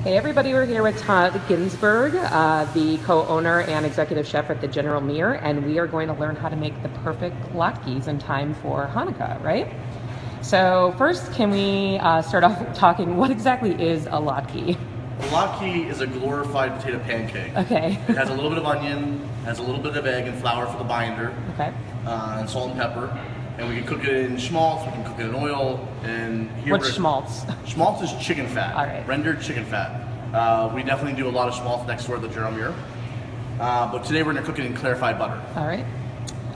Hey everybody, we're here with Todd Ginsberg, the co-owner and executive chef at the General Muir, and we are going to learn how to make the perfect latkes in time for Hanukkah, right? So first, can we start off talking, what exactly is a latke? A latke is a glorified potato pancake. Okay. It has a little bit of onion, has a little bit of egg and flour for the binder, Okay. And salt and pepper. And we can cook it in schmaltz, we can cook it in oil, and here What's schmaltz? Schmaltz is chicken fat, All right. Rendered chicken fat. We definitely do a lot of schmaltz next door at the General Muir. But today we're gonna cook it in clarified butter. All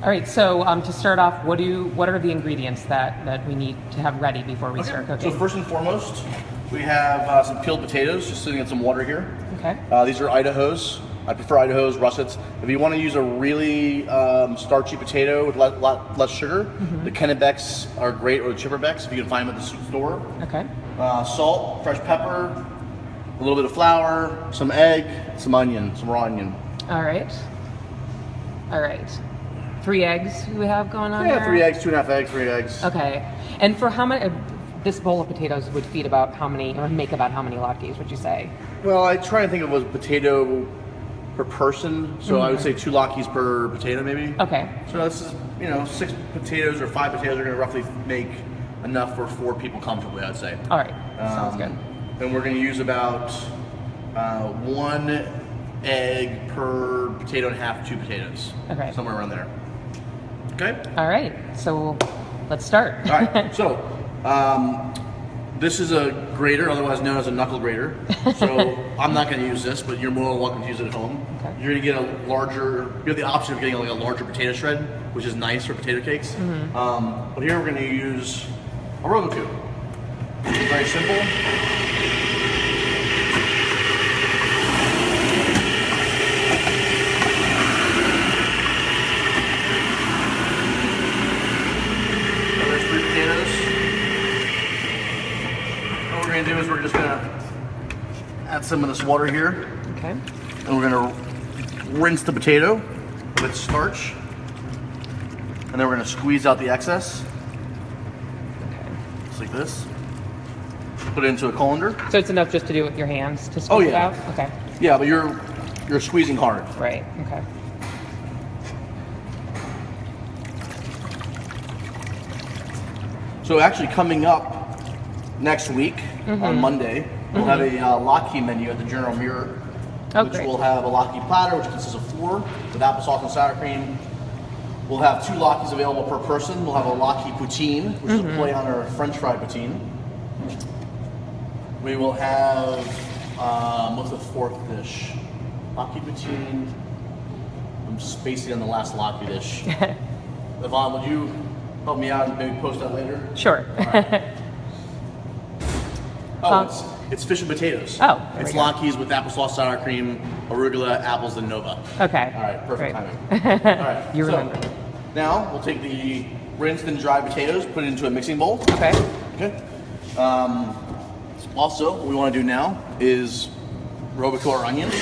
right, so to start off, what are the ingredients that we need to have ready before we start cooking? So first and foremost, we have some peeled potatoes just sitting in some water here. Okay. These are Idahos. I prefer Idahos, russets. If you want to use a really starchy potato with less sugar, the Kennebecks are great, or the Chipperbecks if you can find them at the store. Okay. Salt, fresh pepper, a little bit of flour, some egg, some onion, some raw onion. All right. 3 eggs we have going on there? 3 eggs, 2.5 eggs, 3 eggs. Okay. And for how many, this bowl of potatoes would feed about how many, or make about how many latkes, would you say? Well, I try to think of it as potato per person, so I would say 2 latkes per potato maybe. Okay. So this is, 6 potatoes or 5 potatoes are going to roughly make enough for 4 people comfortably, I'd say. All right, sounds good. And we're going to use about 1 egg per potato and a half, 2 potatoes. Okay. Somewhere around there. Okay? All right, so let's start. All right, so this is a grater, otherwise known as a knuckle grater. So I'm not going to use this, but you're more than welcome to use it at home. Okay. You're going to get a larger, you have the option of getting like a larger potato shred, which is nice for potato cakes. But here we're going to use a Roku. Very simple. So there's 3 potatoes. What we're going to do is we're just going to add some of this water here. Okay. And we're going to rinse the potato with starch. And then we're going to squeeze out the excess. Just like this. Put it into a colander. So it's enough just to do it with your hands to squeeze it out? Okay. Yeah, but you're squeezing hard. Right, okay. So actually coming up next week on Monday, we'll have a latke menu at the General Muir, which will have a latke platter, which consists of 4 with applesauce and sour cream. We'll have 2 latkes available per person. We'll have a latke poutine, which is a play on our French fry poutine. We will have, what's the 4th dish? Latke poutine. I'm spacing on the last latke dish. Yvonne, would you help me out and maybe post that later? Sure. Oh, it's fish and potatoes. Oh, it's latkes with applesauce, sour cream, arugula, apples, and Nova. Okay. All right, perfect Great. timing. All right, You remember. Now we'll take the rinsed and dried potatoes, put it into a mixing bowl. Okay. Okay. Also, what we want to do now is robico our onions.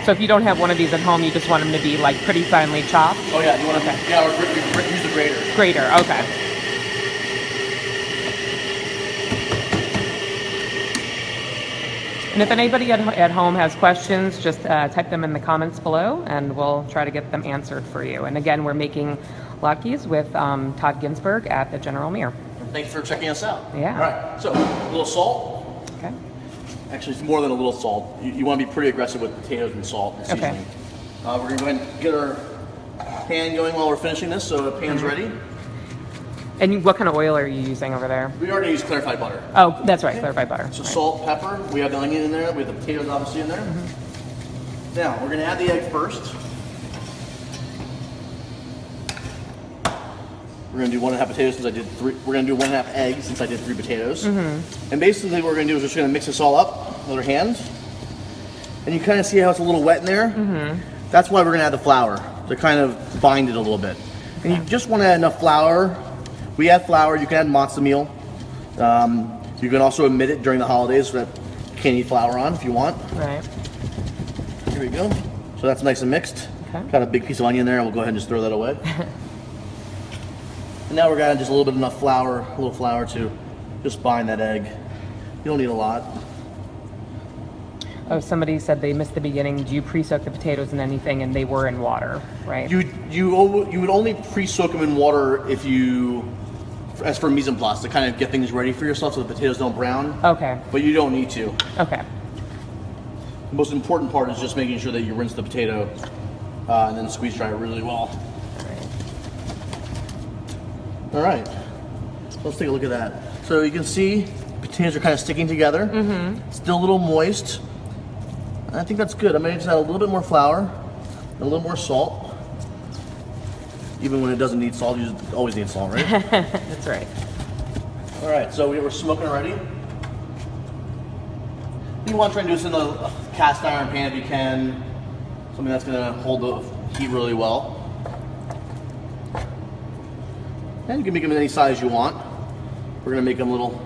So if you don't have one of these at home, you just want them to be like pretty finely chopped? Oh yeah, you want to? Yeah, or use the grater. Grater, okay. And if anybody at home has questions, just type them in the comments below and we'll try to get them answered for you. And again, we're making latkes with Todd Ginsberg at the General Muir. Thanks for checking us out. Yeah. All right, so a little salt. Okay. Actually, it's more than a little salt. You want to be pretty aggressive with potatoes and salt and seasoning. Okay. We're going to go ahead and get our pan going while we're finishing this, so the pan's ready. And what kind of oil are you using over there? We already used clarified butter. Oh, that's right, clarified butter. So right. salt, pepper, we have the onion in there, we have the potatoes obviously in there. Now, we're going to add the egg first. We're going to do 1.5 potatoes since I did 3. We're going to do 1.5 eggs since I did 3 potatoes. And basically what we're going to do is just going to mix this all up with our hands. And you kind of see how it's a little wet in there? That's why we're going to add the flour, to kind of bind it a little bit. And you just want to add enough flour. We add flour, you can add matzo meal. You can also omit it during the holidays so that you can't eat flour on if you want. Right. Here we go. So that's nice and mixed. Okay. Got a big piece of onion there, we'll go ahead and just throw that away. And now we're gonna just a little bit enough flour, a little flour to just bind that egg. You don't need a lot. Oh, somebody said they missed the beginning. Do you pre-soak the potatoes in anything? And they were in water, right? You would only pre-soak them in water if you, as for mise en place, to kind of get things ready for yourself so the potatoes don't brown. Okay. But you don't need to. Okay. The most important part is just making sure that you rinse the potato and then squeeze dry it really well. All right. Let's take a look at that. So you can see potatoes are kind of sticking together. Still a little moist. I think that's good. I'm going to just add a little bit more flour and a little more salt. Even when it doesn't need salt, you always need salt, right? That's right. All right, so we're smoking already. You want to try and do this in a cast iron pan if you can. Something that's going to hold the heat really well. And you can make them any size you want. We're going to make them a little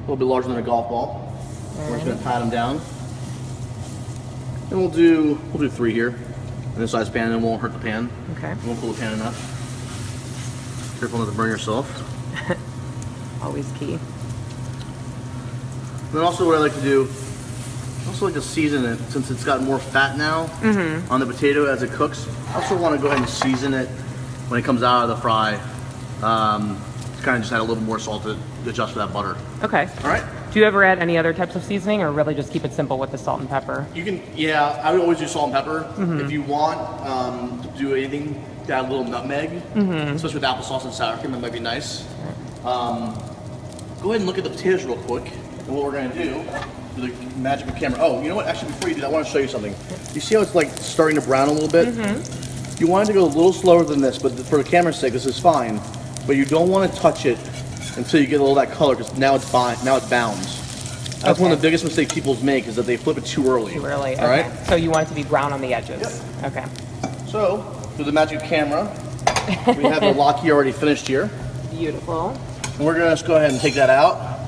bit larger than a golf ball. We're just going to pat them down. And we'll do 3 here in this size pan, and it won't hurt the pan. Okay. Won't pull the pan enough. Careful not to burn yourself. Always key. And then also what I like to do, I also like to season it since it's got more fat now on the potato as it cooks. I also want to go ahead and season it when it comes out of the fry. Kind of just add a little more salt to adjust for that butter. Okay. All right. Do you ever add any other types of seasoning, or really just keep it simple with the salt and pepper? You can, yeah. I would always do salt and pepper. If you want to do anything, add a little nutmeg, especially with applesauce and sour cream. That might be nice. Go ahead and look at the potatoes real quick. And what we're going to do with the magical camera. Oh, you know what? Actually, before you do that, I want to show you something. You see how it's like starting to brown a little bit? You want it to go a little slower than this, but for the camera's sake, this is fine. But you don't want to touch it until you get a little of that color, because now it bounds. That's one of the biggest mistakes people make, is that they flip it too early. Too early, okay. All right? So you want it to be brown on the edges? Yep. Okay. So, through the magic camera, we have the latke already finished here. Beautiful. And we're going to just go ahead and take that out,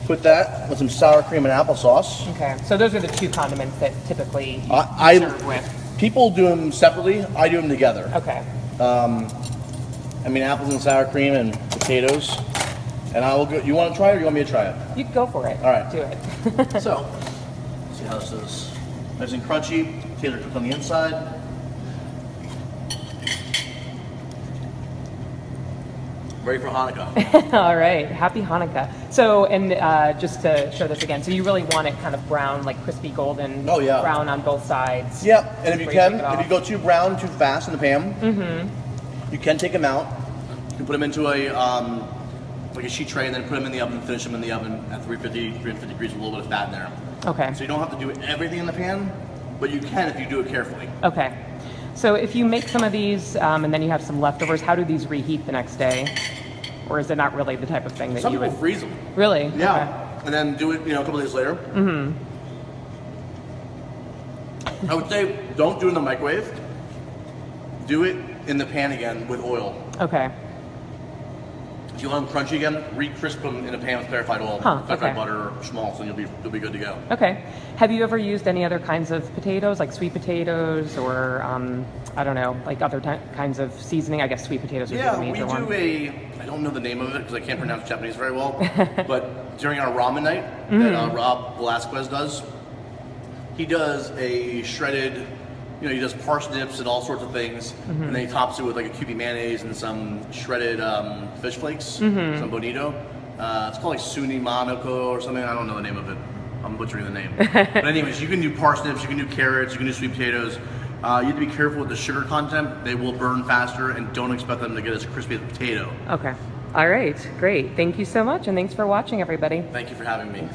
put that with some sour cream and applesauce. Okay, so those are the 2 condiments that typically you serve with. People do them separately, I do them together. Okay. I mean, apples and sour cream and potatoes. And I will go. You want to try it, or you want me to try it? You go for it. All right. Do it. So, let's see how this is. Nice and crunchy. Potatoes are cooked on the inside. Ready for Hanukkah. All right. Happy Hanukkah. So, and just to show this again, so you really want it kind of brown, like crispy golden brown on both sides. Yep. And if you go too brown too fast in the pan, you can take them out. You can put them into a like a sheet tray, and then put them in the oven and finish them in the oven at 350 degrees with a little bit of fat in there. Okay. So you don't have to do everything in the pan, but you can if you do it carefully. Okay. So if you make some of these and then you have some leftovers, how do these reheat the next day? Or is it not really the type of thing that Some you would... people freeze them. Really? Yeah. Okay. And then do it, a couple days later. I would say don't do it in the microwave. Do it in the pan again with oil. Okay. If you want them crunchy again, re-crisp them in a pan with clarified oil, clarified butter, or schmaltz, and you'll be good to go. Okay. Have you ever used any other kinds of potatoes, like sweet potatoes, or I don't know, like other kinds of seasoning? I guess sweet potatoes would be the major one. I don't know the name of it because I can't pronounce Japanese very well, but during our ramen night that Rob Velasquez does, he does a shredded, he does parsnips and all sorts of things, and then he tops it with like a Kewpie mayonnaise and some shredded fish flakes, some bonito. It's called like suni manoko or something. I don't know the name of it. I'm butchering the name. But anyways, you can do parsnips, you can do carrots, you can do sweet potatoes. You have to be careful with the sugar content. They will burn faster, and don't expect them to get as crispy as a potato. Okay. All right. Great. Thank you so much, and thanks for watching, everybody. Thank you for having me.